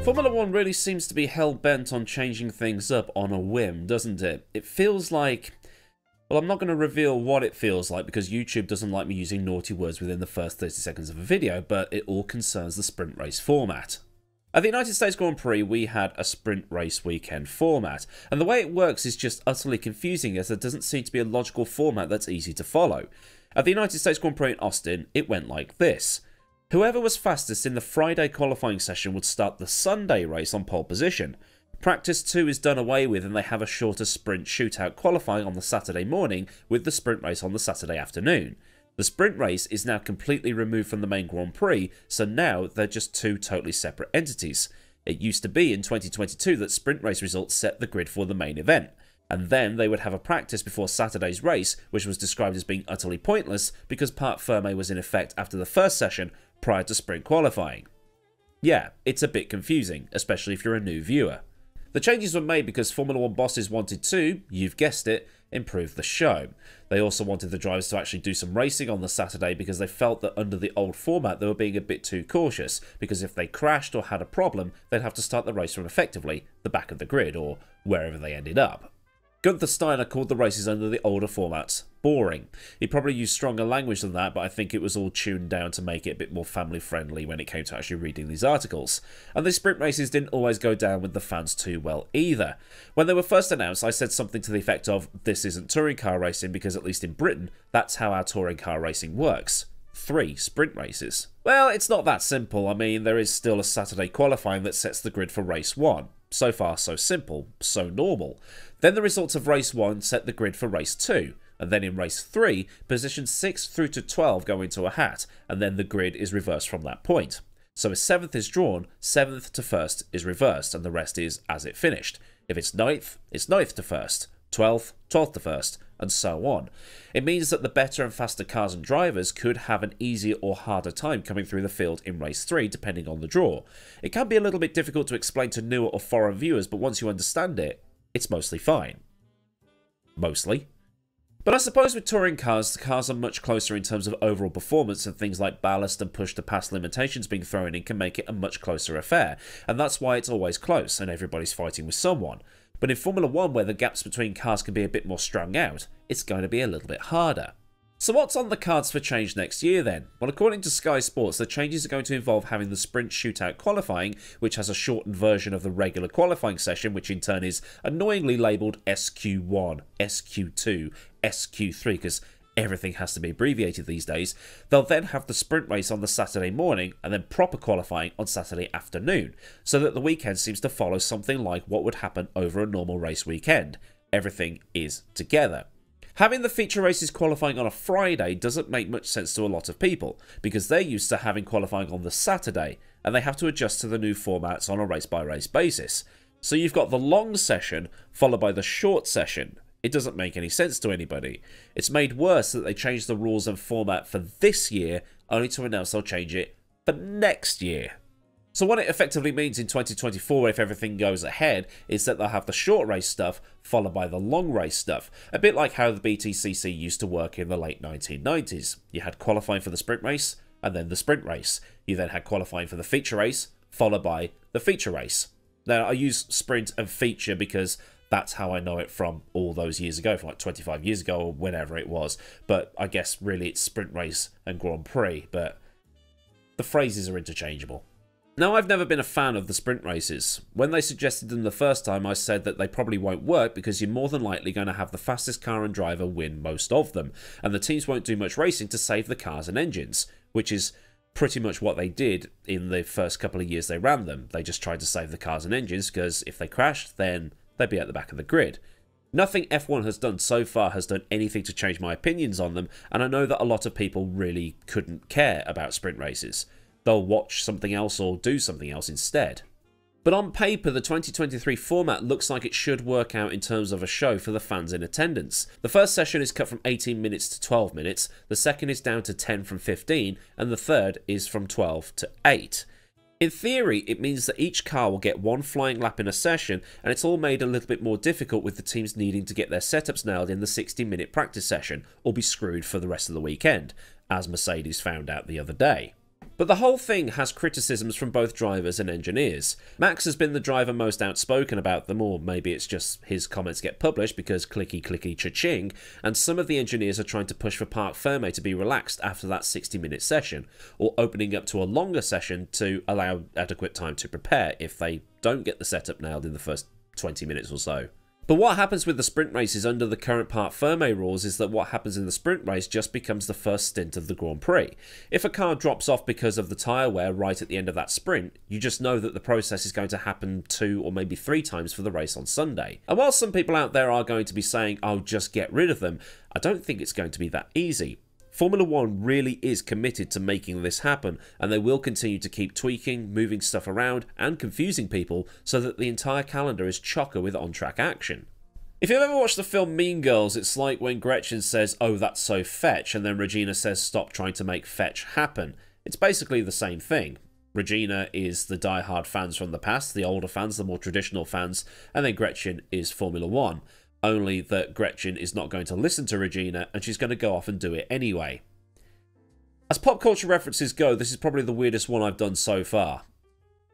Formula 1 really seems to be hell-bent on changing things up on a whim, doesn't it? It feels like... Well, I'm not going to reveal what it feels like because YouTube doesn't like me using naughty words within the first 30 seconds of a video, but it all concerns the sprint race format. At the United States Grand Prix, we had a sprint race weekend format, and the way it works is just utterly confusing as there doesn't seem to be a logical format that's easy to follow. At the United States Grand Prix in Austin, it went like this. Whoever was fastest in the Friday qualifying session would start the Sunday race on pole position. Practice 2 is done away with and they have a shorter sprint shootout qualifying on the Saturday morning with the sprint race on the Saturday afternoon. The sprint race is now completely removed from the main Grand Prix, so now they're just two totally separate entities. It used to be in 2022 that sprint race results set the grid for the main event, and then they would have a practice before Saturday's race, which was described as being utterly pointless because Parc Fermé was in effect after the first session prior to sprint qualifying. Yeah, it's a bit confusing, especially if you're a new viewer. The changes were made because Formula 1 bosses wanted to, you've guessed it, improve the show. They also wanted the drivers to actually do some racing on the Saturday because they felt that under the old format they were being a bit too cautious, because if they crashed or had a problem, they'd have to start the race from effectively the back of the grid or wherever they ended up. Gunther Steiner called the races under the older formats boring. He probably used stronger language than that, but I think it was all tuned down to make it a bit more family friendly when it came to actually reading these articles. And the sprint races didn't always go down with the fans too well either. When they were first announced, I said something to the effect of, this isn't touring car racing because at least in Britain, that's how our touring car racing works. 3 sprint races. Well, it's not that simple. I mean, there is still a Saturday qualifying that sets the grid for race 1. So far, so simple, so normal. Then the results of race 1 set the grid for race 2, and then in race 3, positions 6 through to 12 go into a hat, and then the grid is reversed from that point. So if 7th is drawn, 7th to 1st is reversed, and the rest is as it finished. If it's 9th, it's 9th to 1st, 12th, 12th to 1st, and so on. It means that the better and faster cars and drivers could have an easier or harder time coming through the field in race 3 depending on the draw. It can be a little bit difficult to explain to newer or foreign viewers, but once you understand it, it's mostly fine. Mostly. But I suppose with touring cars, the cars are much closer in terms of overall performance, and things like ballast and push-to-pass limitations being thrown in can make it a much closer affair, and that's why it's always close and everybody's fighting with someone. But in Formula 1, where the gaps between cars can be a bit more strung out, it's going to be a little bit harder. So what's on the cards for change next year then? Well, according to Sky Sports, the changes are going to involve having the sprint shootout qualifying, which has a shortened version of the regular qualifying session, which in turn is annoyingly labelled SQ1, SQ2, SQ3, because everything has to be abbreviated these days. They'll then have the sprint race on the Saturday morning and then proper qualifying on Saturday afternoon, so that the weekend seems to follow something like what would happen over a normal race weekend. Everything is together. Having the feature races qualifying on a Friday doesn't make much sense to a lot of people, because they're used to having qualifying on the Saturday, and they have to adjust to the new formats on a race-by-race basis. So you've got the long session followed by the short session. It doesn't make any sense to anybody. It's made worse that they changed the rules and format for this year, only to announce they'll change it for next year. So what it effectively means in 2024, if everything goes ahead, is that they'll have the short race stuff followed by the long race stuff. A bit like how the BTCC used to work in the late 1990s. You had qualifying for the sprint race, and then the sprint race. You then had qualifying for the feature race, followed by the feature race. Now, I use sprint and feature because that's how I know it from all those years ago, from like 25 years ago or whenever it was. But I guess really it's sprint race and Grand Prix, but the phrases are interchangeable. Now, I've never been a fan of the sprint races. When they suggested them the first time, I said that they probably won't work because you're more than likely going to have the fastest car and driver win most of them, and the teams won't do much racing to save the cars and engines, which is pretty much what they did in the first couple of years they ran them. They just tried to save the cars and engines because if they crashed, then they'd be at the back of the grid. Nothing F1 has done so far has done anything to change my opinions on them, and I know that a lot of people really couldn't care about sprint races. They'll watch something else or do something else instead. But on paper, the 2023 format looks like it should work out in terms of a show for the fans in attendance. The first session is cut from 18 minutes to 12 minutes, the second is down to 10 from 15, and the third is from 12 to 8. In theory, it means that each car will get one flying lap in a session, and it's all made a little bit more difficult with the teams needing to get their setups nailed in the 60-minute practice session, or be screwed for the rest of the weekend, as Mercedes found out the other day. But the whole thing has criticisms from both drivers and engineers. Max has been the driver most outspoken about them, or maybe it's just his comments get published because clicky clicky cha-ching, and some of the engineers are trying to push for parc ferme to be relaxed after that 60-minute session, or opening up to a longer session to allow adequate time to prepare if they don't get the setup nailed in the first 20 minutes or so. But what happens with the sprint races under the current parc ferme rules is that what happens in the sprint race just becomes the first stint of the Grand Prix. If a car drops off because of the tyre wear right at the end of that sprint, you just know that the process is going to happen 2 or maybe 3 times for the race on Sunday. And while some people out there are going to be saying, oh, just get rid of them, I don't think it's going to be that easy. Formula 1 really is committed to making this happen, and they will continue to keep tweaking, moving stuff around, and confusing people so that the entire calendar is chocker with on-track action. If you've ever watched the film Mean Girls, it's like when Gretchen says, oh, that's so fetch, and then Regina says, stop trying to make fetch happen. It's basically the same thing. Regina is the die-hard fans from the past, the older fans, the more traditional fans, and then Gretchen is Formula 1. Only that Gretchen is not going to listen to Regina, and she's going to go off and do it anyway. As pop culture references go, this is probably the weirdest one I've done so far.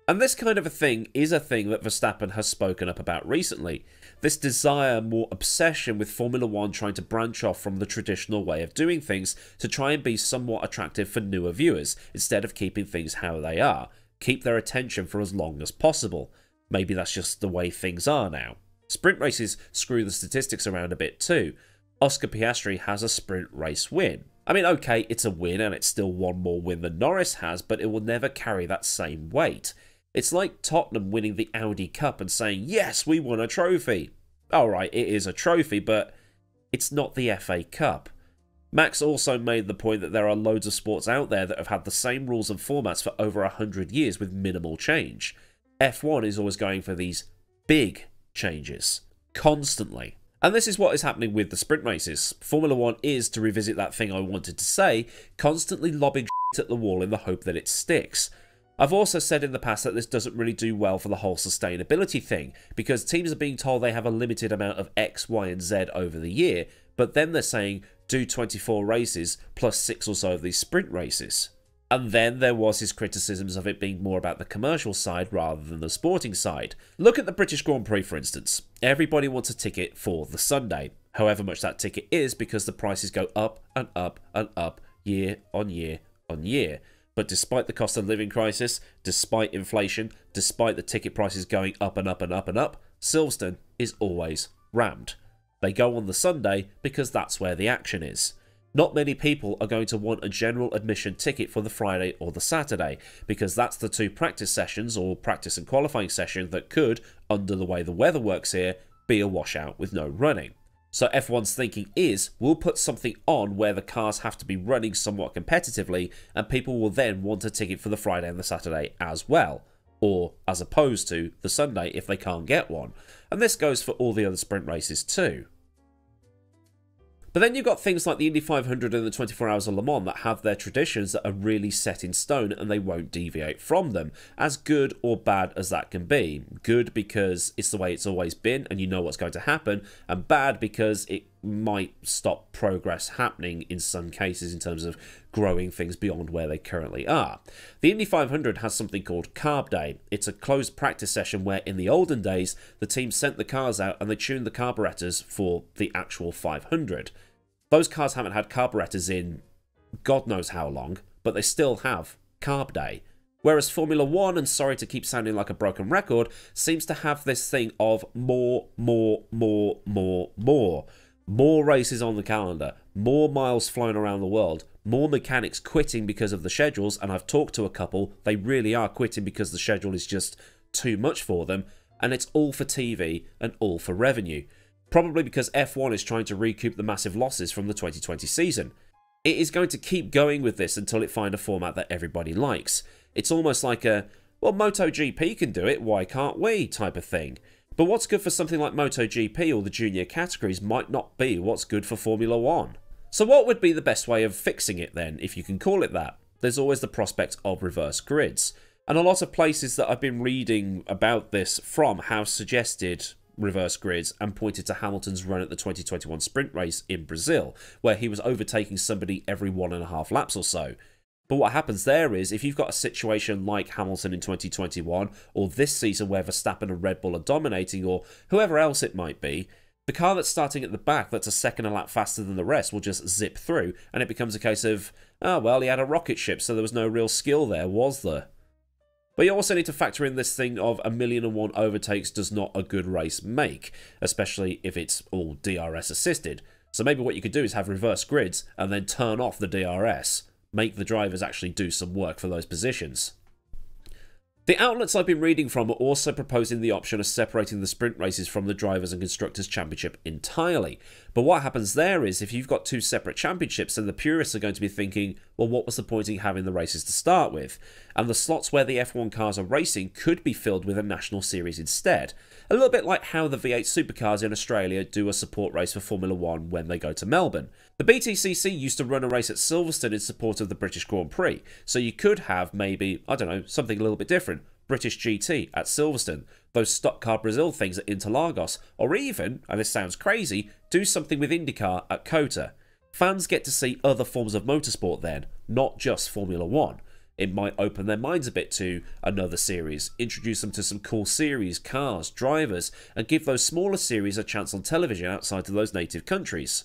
And this kind of a thing is a thing that Verstappen has spoken up about recently. This desire, more obsession with Formula 1 trying to branch off from the traditional way of doing things to try and be somewhat attractive for newer viewers, instead of keeping things how they are. Keep their attention for as long as possible. Maybe that's just the way things are now. Sprint races screw the statistics around a bit too. Oscar Piastri has a sprint race win. I mean, okay, it's a win and it's still one more win than Norris has, but it will never carry that same weight. It's like Tottenham winning the Audi Cup and saying, yes, we won a trophy. Alright, it is a trophy, but it's not the FA Cup. Max also made the point that there are loads of sports out there that have had the same rules and formats for over 100 years with minimal change. F1 is always going for these big changes, constantly. And this is what is happening with the sprint races. Formula 1 is, to revisit that thing I wanted to say, constantly lobbing shit at the wall in the hope that it sticks. I've also said in the past that this doesn't really do well for the whole sustainability thing, because teams are being told they have a limited amount of X, Y and Z over the year, but then they're saying do 24 races plus 6 or so of these sprint races. And then there was his criticisms of it being more about the commercial side rather than the sporting side. Look at the British Grand Prix, for instance. Everybody wants a ticket for the Sunday, however much that ticket is, because the prices go up and up and up year on year on year. But despite the cost of living crisis, despite inflation, despite the ticket prices going up and up and up and up, Silverstone is always rammed. They go on the Sunday because that's where the action is. Not many people are going to want a general admission ticket for the Friday or the Saturday, because that's the 2 practice sessions or practice and qualifying session that could, under the way the weather works here, be a washout with no running. So F1's thinking is, we'll put something on where the cars have to be running somewhat competitively, and people will then want a ticket for the Friday and the Saturday as well, or as opposed to the Sunday if they can't get one. And this goes for all the other sprint races too. But then you've got things like the Indy 500 and the 24 Hours of Le Mans that have their traditions that are really set in stone and they won't deviate from them, as good or bad as that can be. Good because it's the way it's always been and you know what's going to happen, and bad because it might stop progress happening in some cases in terms of growing things beyond where they currently are. The Indy 500 has something called Carb Day. It's a closed practice session where in the olden days the team sent the cars out and they tuned the carburetors for the actual 500. Those cars haven't had carburetors in God knows how long, but they still have Carb Day. Whereas Formula 1, and sorry to keep sounding like a broken record, seems to have this thing of more races on the calendar, more miles flown around the world, more mechanics quitting because of the schedules, and I've talked to a couple, they really are quitting because the schedule is just too much for them, and it's all for TV and all for revenue. Probably because F1 is trying to recoup the massive losses from the 2020 season. It is going to keep going with this until it finds a format that everybody likes. It's almost like a, well, MotoGP can do it, why can't we, type of thing. But what's good for something like MotoGP or the junior categories might not be what's good for Formula 1. So what would be the best way of fixing it then, if you can call it that? There's always the prospect of reverse grids. And a lot of places that I've been reading about this from have suggested reverse grids and pointed to Hamilton's run at the 2021 sprint race in Brazil, where he was overtaking somebody every 1.5 laps or so. But what happens there is, if you've got a situation like Hamilton in 2021, or this season where Verstappen and Red Bull are dominating, or whoever else it might be, the car that's starting at the back that's a second a lap faster than the rest will just zip through, and it becomes a case of, oh, well, he had a rocket ship, so there was no real skill there, was there? But you also need to factor in this thing of 1,000,001 overtakes does not a good race make, especially if it's all DRS assisted. So maybe what you could do is have reverse grids and then turn off the DRS, make the drivers actually do some work for those positions. The outlets I've been reading from are also proposing the option of separating the sprint races from the Drivers' and Constructors' Championship entirely. But what happens there is, if you've got two separate championships, then the purists are going to be thinking, well, what was the point in having the races to start with? And the slots where the F1 cars are racing could be filled with a national series instead. A little bit like how the V8 supercars in Australia do a support race for Formula 1 when they go to Melbourne. The BTCC used to run a race at Silverstone in support of the British Grand Prix, so you could have maybe, I don't know, something a little bit different. British GT at Silverstone, those Stock Car Brazil things at Interlagos, or even, and this sounds crazy, do something with IndyCar at COTA. Fans get to see other forms of motorsport then, not just Formula 1. It might open their minds a bit to another series, introduce them to some cool series, cars, drivers, and give those smaller series a chance on television outside of those native countries.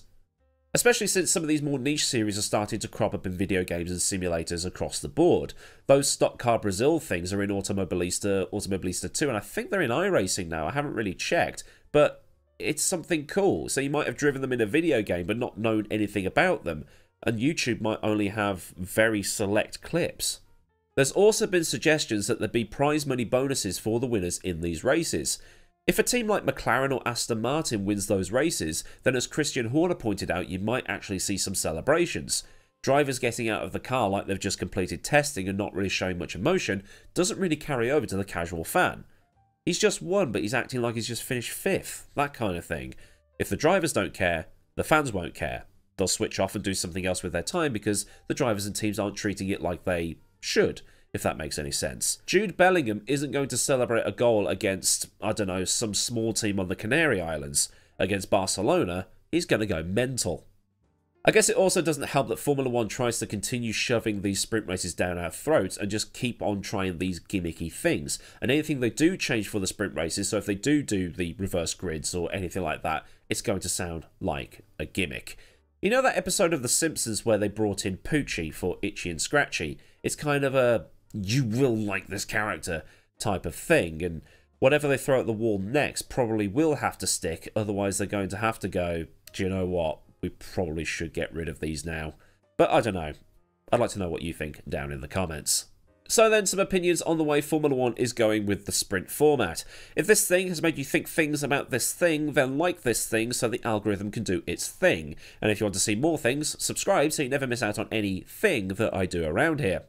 Especially since some of these more niche series are starting to crop up in video games and simulators across the board. Those Stock Car Brazil things are in Automobilista 2, and I think they're in iRacing now. I haven't really checked, but it's something cool. So you might have driven them in a video game but not known anything about them, and YouTube might only have very select clips. There's also been suggestions that there be prize money bonuses for the winners in these races. If a team like McLaren or Aston Martin wins those races, then as Christian Horner pointed out, you might actually see some celebrations. Drivers getting out of the car like they've just completed testing and not really showing much emotion doesn't really carry over to the casual fan. He's just won, but he's acting like he's just finished 5th, that kind of thing. If the drivers don't care, the fans won't care. They'll switch off and do something else with their time because the drivers and teams aren't treating it like they should, if that makes any sense. Jude Bellingham isn't going to celebrate a goal against, I don't know, some small team on the Canary Islands. Against Barcelona, he's going to go mental. I guess it also doesn't help that Formula 1 tries to continue shoving these sprint races down our throats and just keep on trying these gimmicky things. And anything they do change for the sprint races, so if they do the reverse grids or anything like that, it's going to sound like a gimmick. You know that episode of The Simpsons where they brought in Poochie for Itchy and Scratchy? It's kind of a, you will like this character type of thing, and whatever they throw at the wall next probably will have to stick, otherwise they're going to have to go, do you know what, we probably should get rid of these now. But I don't know. I'd like to know what you think down in the comments. So then, some opinions on the way Formula 1 is going with the sprint format. If this thing has made you think things about this thing, then like this thing so the algorithm can do its thing. And if you want to see more things, subscribe so you never miss out on anything that I do around here.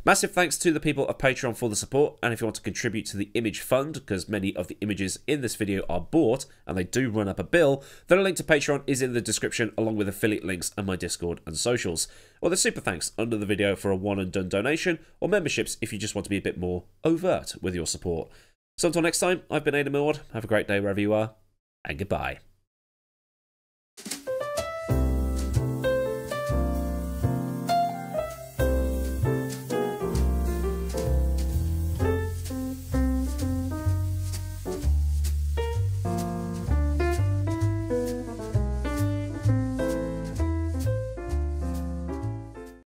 Massive thanks to the people of Patreon for the support, and if you want to contribute to the image fund, because many of the images in this video are bought, and they do run up a bill, then a link to Patreon is in the description, along with affiliate links and my Discord and socials. Or the super thanks under the video for a one and done donation, or memberships if you just want to be a bit more overt with your support. So until next time, I've been AdmiralLaWind, have a great day wherever you are, and goodbye.